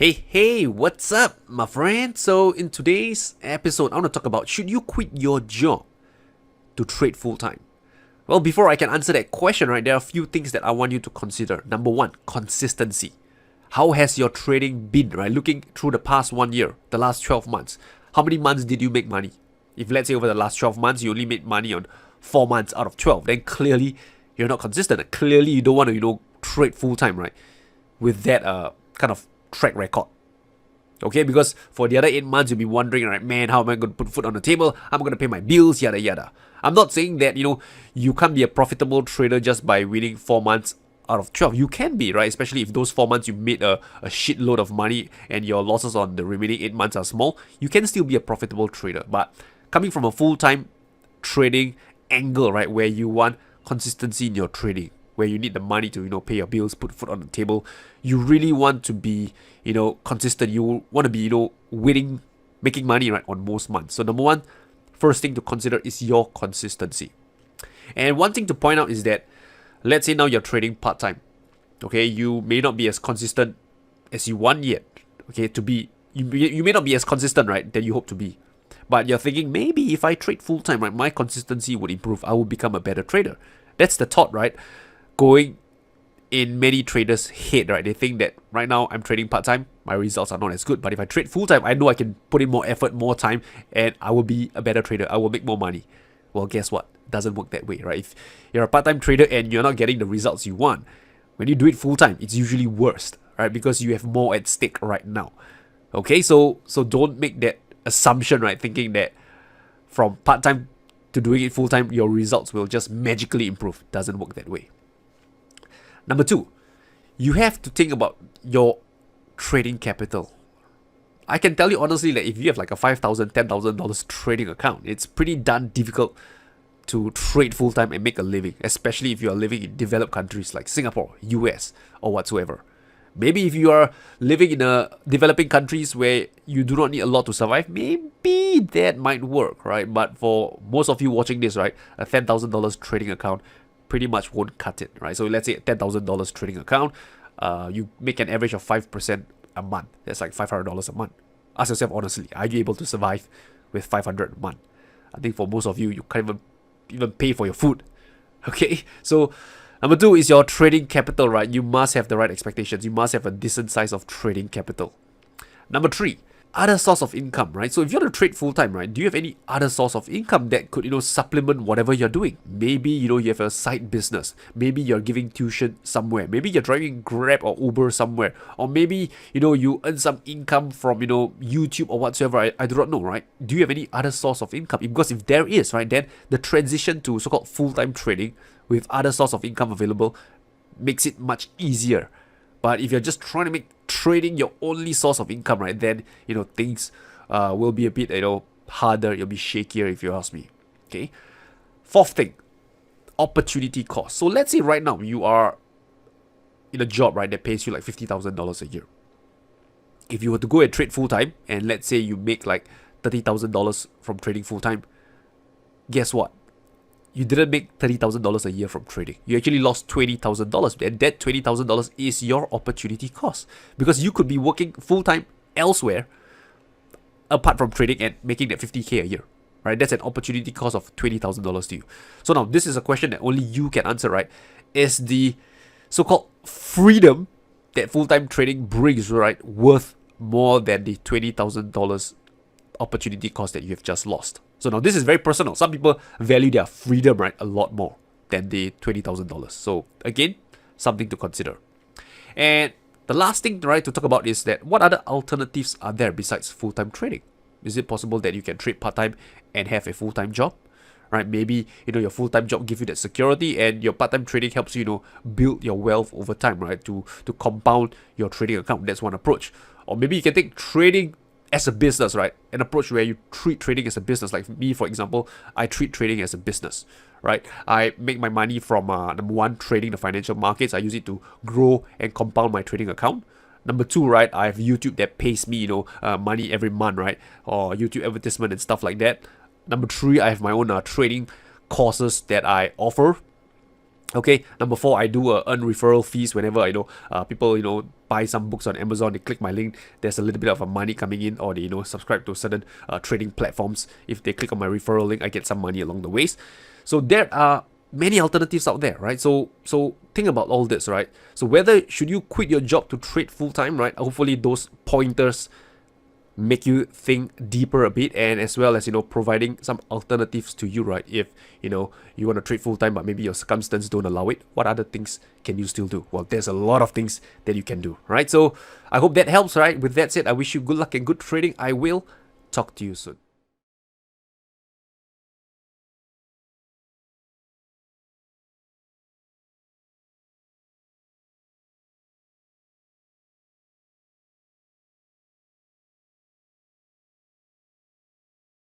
Hey, what's up, my friend? So, in today's episode, I want to talk about should you quit your job to trade full time? Well, before I can answer that question, right, there are a few things that I want you to consider. Number one, consistency. How has your trading been, right? Looking through the past 1 year, the last 12 months, how many months did you make money? If let's say over the last 12 months, you only made money on 4 months out of 12, then clearly you're not consistent. Clearly you don't want to, trade full time, right? With that kind of track record. Okay, because for the other 8 months, you'll be wondering, right, man, how am I going to put food on the table? How am I going to pay my bills? Yada, yada. I'm not saying that, you can't be a profitable trader just by winning 4 months out of 12. You can be, right? Especially if those 4 months you made a shitload of money and your losses on the remaining 8 months are small, you can still be a profitable trader. But coming from a full-time trading angle, right, where you want consistency in your trading, where you need the money to, pay your bills, put food on the table, you really want to be, consistent. You want to be, winning, making money, right, on most months. So number one, first thing to consider is your consistency. And one thing to point out is that, let's say now you're trading part-time. Okay, you may not be as consistent as you want yet. Okay, to be, you may not be as consistent, right, that you hope to be. But you're thinking, maybe if I trade full-time, right, my consistency would improve. I will become a better trader. That's the thought, right? Going in many traders' head, right? They think that right now I'm trading part-time, my results are not as good. But if I trade full-time, I know I can put in more effort, more time, and I will be a better trader. I will make more money. Well, guess what? It doesn't work that way, right? If you're a part-time trader and you're not getting the results you want, when you do it full-time, it's usually worse, right? Because you have more at stake right now. Okay, so don't make that assumption, right? Thinking that from part-time to doing it full-time, your results will just magically improve. Doesn't work that way. Number two, you have to think about your trading capital. I can tell you honestly that if you have like a $5,000, $10,000 trading account, it's pretty darn difficult to trade full-time and make a living, especially if you are living in developed countries like Singapore, US, or whatsoever. Maybe if you are living in developing countries where you do not need a lot to survive, maybe that might work, right? But for most of you watching this, right, a $10,000 trading account pretty much won't cut it, right? So let's say a $10,000 trading account, you make an average of 5% a month. That's like $500 a month. Ask yourself honestly, are you able to survive with $500 a month? I think for most of you, you can't even pay for your food. Okay, so number two is your trading capital, right? You must have the right expectations. You must have a decent size of trading capital. Number three, other source of income, right? So if you want to trade full-time, right, do you have any other source of income that could, supplement whatever you're doing? Maybe, you have a side business. Maybe you're giving tuition somewhere. Maybe you're driving Grab or Uber somewhere. Or maybe, you earn some income from, YouTube or whatsoever. I do not know, right? Do you have any other source of income? Because if there is, right, then the transition to so-called full-time trading with other source of income available makes it much easier. But if you're just trying to make trading your only source of income, right, then, things will be a bit, harder. You'll be shakier if you ask me. Okay. Fourth thing, opportunity cost. So let's say right now you are in a job, right, that pays you like $50,000 a year. If you were to go and trade full-time, and let's say you make like $30,000 from trading full-time, guess what? You didn't make $30,000 a year from trading. You actually lost $20,000. And that $20,000 is your opportunity cost. Because you could be working full-time elsewhere apart from trading and making that $50K a year. Right? That's an opportunity cost of $20,000 to you. So now, this is a question that only you can answer, right? Is the so-called freedom that full-time trading brings, right, worth more than the $20,000 opportunity cost that you have just lost? So now this is very personal. Some people value their freedom, right, a lot more than the $20,000. So again, something to consider. And the last thing, right, to talk about is that what other alternatives are there besides full-time trading? Is it possible that you can trade part-time and have a full-time job? Right? Maybe, your full-time job gives you that security and your part-time trading helps you, build your wealth over time, right? To compound your trading account. That's one approach. Or maybe you can take trading as a business, right? An approach where you treat trading as a business. Like me, for example, I treat trading as a business, right? I make my money from, number one, trading the financial markets. I use it to grow and compound my trading account. Number two, right, I have YouTube that pays me, money every month, right? Or YouTube advertisement and stuff like that. Number three, I have my own trading courses that I offer. Okay, number four, I do earn referral fees whenever people buy some books on Amazon. They click my link. There's a little bit of a money coming in, or they subscribe to certain trading platforms. If they click on my referral link, I get some money along the ways. So there are many alternatives out there, right? So think about all this, right? So whether should you quit your job to trade full time, right? Hopefully those pointers make you think deeper a bit, and as well as providing some alternatives to you, right? If you want to trade full time but maybe your circumstances don't allow it, what other things can you still do? Well, there's a lot of things that you can do, right? So I hope that helps, right? With that said, I wish you good luck and good trading. I will talk to you soon.